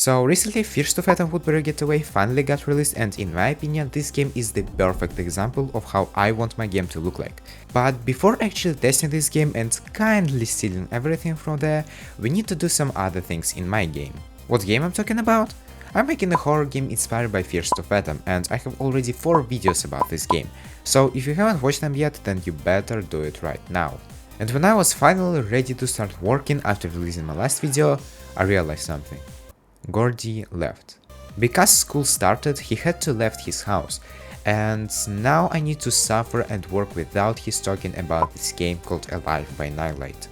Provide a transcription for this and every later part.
So recently fearstofathom WOODBERY Getaway finally got released, and in my opinion this game is the perfect example of how I want my game to look like. But before actually testing this game and kindly stealing everything from there, we need to do some other things in my game. What game I'm talking about? I'm making a horror game inspired by fearstofathom, and I have already 4 videos about this game, so if you haven't watched them yet, then you better do it right now. And when I was finally ready to start working after releasing my last video, I realized something. Gordy left. Because school started, he had to left his house, and now I need to suffer and work without his talking about this game called Alive by Nightlight.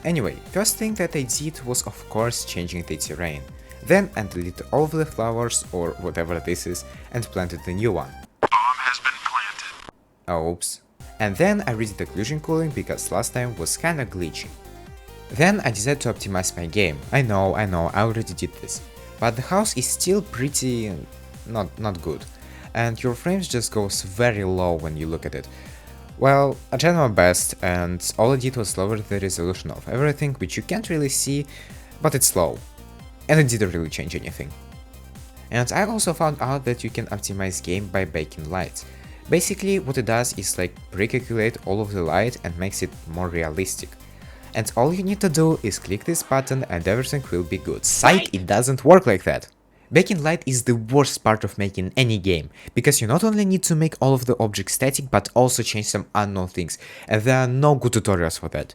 Anyway, first thing that I did was of course changing the terrain. Then I deleted all of the flowers or whatever this is and planted the new one. Bomb has been planted. Oops. And then I redid occlusion cooling because last time was kinda glitchy. Then I decided to optimize my game. I know, I already did this. But the house is still pretty not good. And your frames just goes very low when you look at it. Well, I tried my best and all I did was lower the resolution of everything, which you can't really see, but it's low. And it didn't really change anything. And I also found out that you can optimize game by baking lights. Basically what it does is like pre-calculate all of the light and makes it more realistic. And all you need to do is click this button and everything will be good. Psych, it doesn't work like that. Baking light is the worst part of making any game, because you not only need to make all of the objects static but also change some unknown things, and there are no good tutorials for that.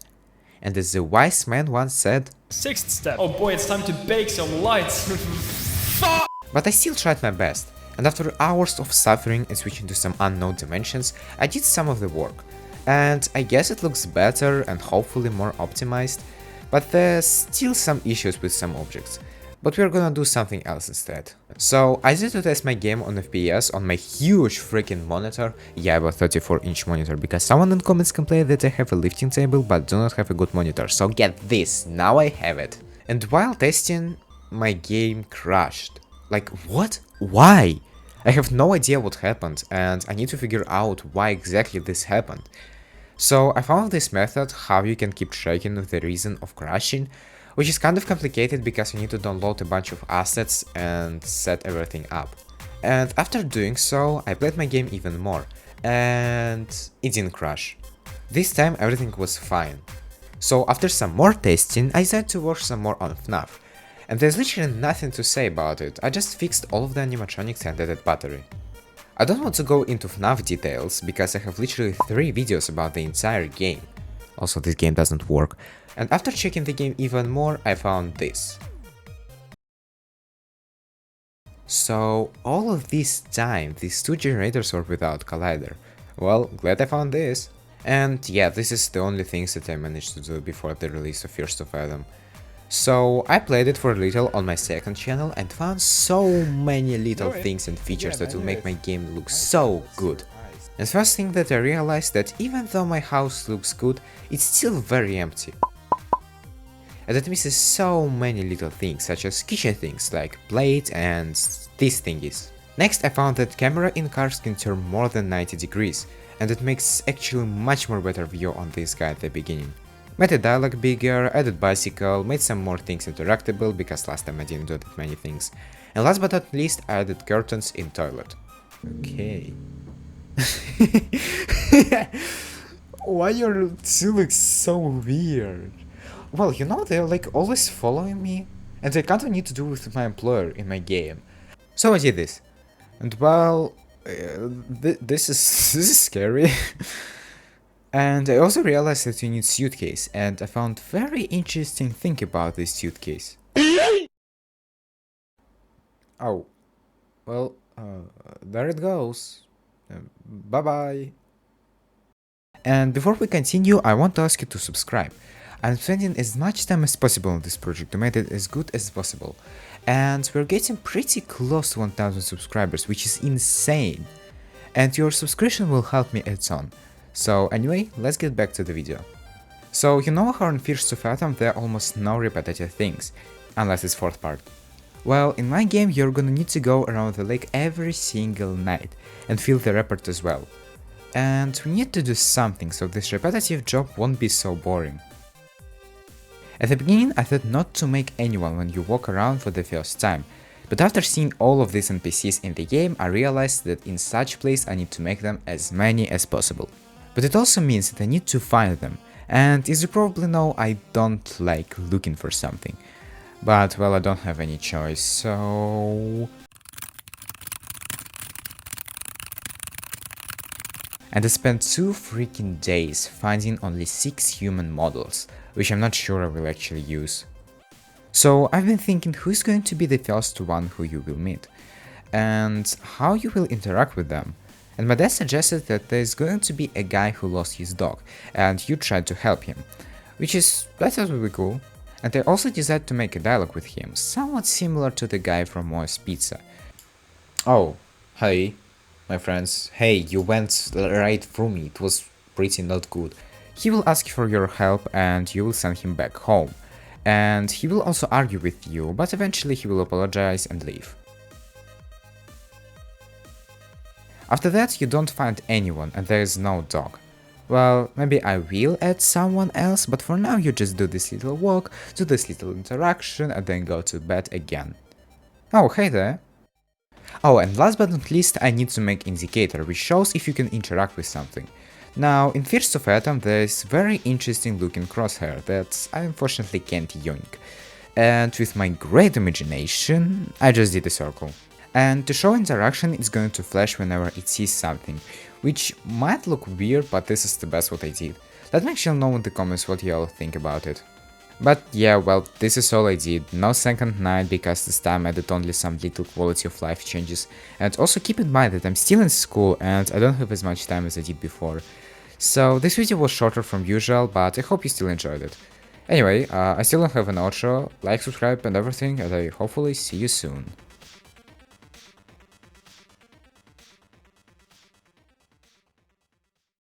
And as the wise man once said, Sixth step. Oh boy, it's time to bake some lights. but I still tried my best, and after hours of suffering and switching to some unknown dimensions, I did some of the work. And I guess it looks better and hopefully more optimized, but there's still some issues with some objects. But we're gonna do something else instead. So I decided to test my game on FPS on my huge freaking monitor. Yeah, I have a 34-inch monitor because someone in comments complained that I have a lifting table but do not have a good monitor. So get this, now I have it. And while testing, my game crashed. Like what? Why? I have no idea what happened and I need to figure out why exactly this happened. So I found this method how you can keep tracking of the reason of crashing, which is kind of complicated because you need to download a bunch of assets and set everything up. And after doing so, I played my game even more, and it didn't crash. This time everything was fine. So after some more testing, I decided to work some more on FNAF. And there's literally nothing to say about it, I just fixed all of the animatronics and added battery. I don't want to go into FNAF details because I have literally 3 videos about the entire game. Also, this game doesn't work. And after checking the game even more, I found this. So, all of this time, these 2 generators were without collider. Well, glad I found this. And yeah, this is the only things that I managed to do before the release of fearstofathom. So, I played it for a little on my second channel and found so many little things and features that will make my game look so good. And first thing that I realized that even though my house looks good, it's still very empty. And it misses so many little things, such as kitchen things like plates and these thingies. Next I found that camera in cars can turn more than 90 degrees, and it makes actually much more better view on this guy at the beginning. Made the dialogue bigger, added bicycle, made some more things interactable because last time I didn't do that many things. And last but not least I added curtains in toilet. Okay. Why your two look so weird? Well, you know, they're like always following me, and I kind of need to do with my employer in my game. So I did this, and well, this is scary. And I also realized that you need suitcase, and I found very interesting thing about this suitcase. Oh, well, there it goes. Bye bye. And before we continue, I want to ask you to subscribe. I'm spending as much time as possible on this project to make it as good as possible. And we're getting pretty close to 1000 subscribers, which is insane. And your subscription will help me a ton. So anyway, let's get back to the video. So you know how in fearstofathom there are almost no repetitive things, unless it's 4th part. Well, in my game you're gonna need to go around the lake every single night and fill the report as well. And we need to do something so this repetitive job won't be so boring. At the beginning I thought not to make anyone when you walk around for the first time, But after seeing all of these NPCs in the game, I realized that in such place I need to make them as many as possible. But it also means that I need to find them, and as you probably know, I don't like looking for something. But well, I don't have any choice, so... And I spent 2 freaking days finding only 6 human models, which I'm not sure I will actually use. So I've been thinking who's going to be the first one who you will meet, and how you will interact with them. And my dad suggested that there's going to be a guy who lost his dog, and you tried to help him, which is, I thought would be cool. And I also decided to make a dialogue with him, somewhat similar to the guy from OS Pizza. Oh, hey, my friends, hey, you went right through me, it was pretty not good. He will ask for your help and you will send him back home. And he will also argue with you, but eventually he will apologize and leave. After that you don't find anyone and there is no dog. Well, maybe I will add someone else, but for now you just do this little walk, do this little interaction and then go to bed again. Oh, hey there. Oh, and last but not least I need to make indicator, which shows if you can interact with something. Now, in fearstofathom there is very interesting looking crosshair that I unfortunately can't yoink. And with my great imagination, I just did a circle. And to show interaction, it's going to flash whenever it sees something, which might look weird, but this is the best what I did. Let me actually know in the comments what y'all think about it. But yeah, well, this is all I did, no second night because this time I added only some little quality of life changes. And also keep in mind that I'm still in school and I don't have as much time as I did before. So this video was shorter from usual, but I hope you still enjoyed it. Anyway, I still don't have an outro, like, subscribe and everything, and I hopefully see you soon.